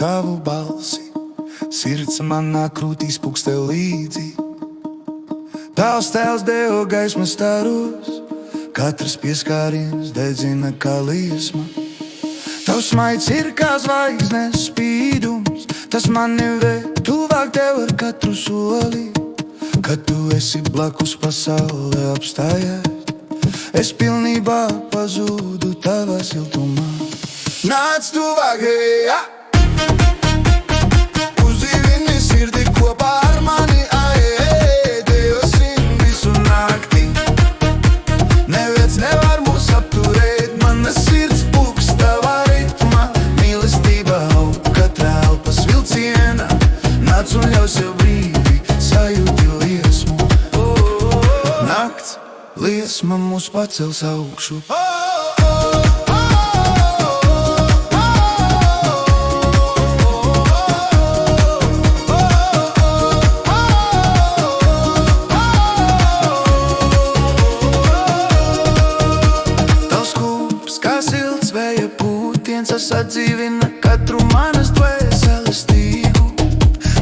tavu balsi, sirds manā krūtīs pukst tev līdzi. Tavs tēls deva gaismas staros, katrs pieskāriens dedzina kā liesma. Tavs smaids ir kā zvaigznes spīdums, tas mani ved tuvāk tev ar katru soli. Kad tu esi blakus, pasaule apstājies, es pilnībā pazūdu tavā siltumā. Nāc tuvāk, hei, uzdzīvini sirdi kopā ar mani, dejosim visu nakti. Neviens nevar mūs apturēt, mana sirds pukst tavā ritmā. Mīlestība aug katrā elpas vilcienā, nāc un ļauj sev brīvi sajūti liesmu. Nakts liesma mūs pacels augšu. Tas atdzīvina katru manas dvēseles tīgu.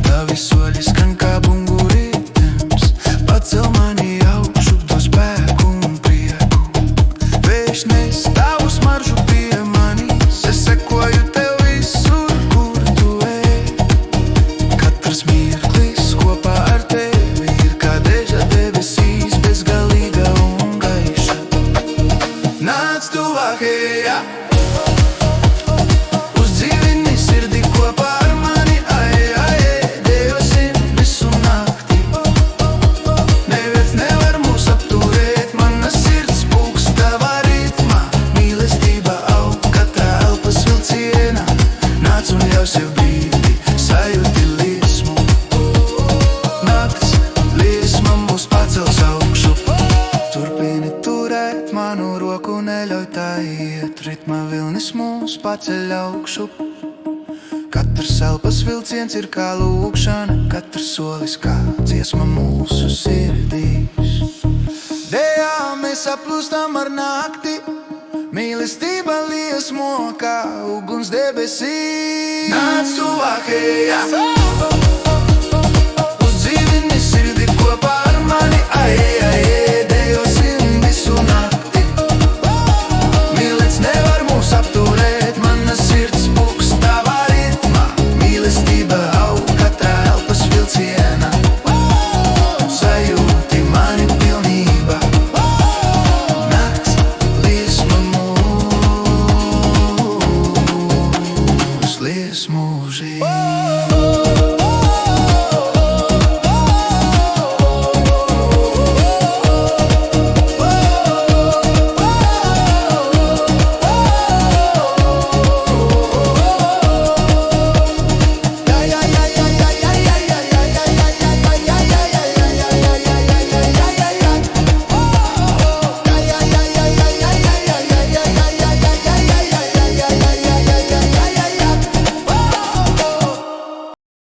Tavi soļi skan kā bungu ritms, pacel mani augšu, dos spēku un prieku. Vējš nes tavu smaržu pie manis, es sekoju tev visur, kur tu ej. Katrs mirklis kopā ar tevi ir kā deža debesīs, bezgalīga un gaiša. Nāc tuvāk, hei, ritma vilnis mūs paceļ augšu. Katrs elpas vilciens ir kā lūkšana, katrs solis kā dziesma mūsu sirdīs. Dejā mēs saplūstam ar nakti, mīlestība liesmo kā uguns debesīs. Nāc tuvāk, hei, uzdzīvini sirdi kopā ar mani,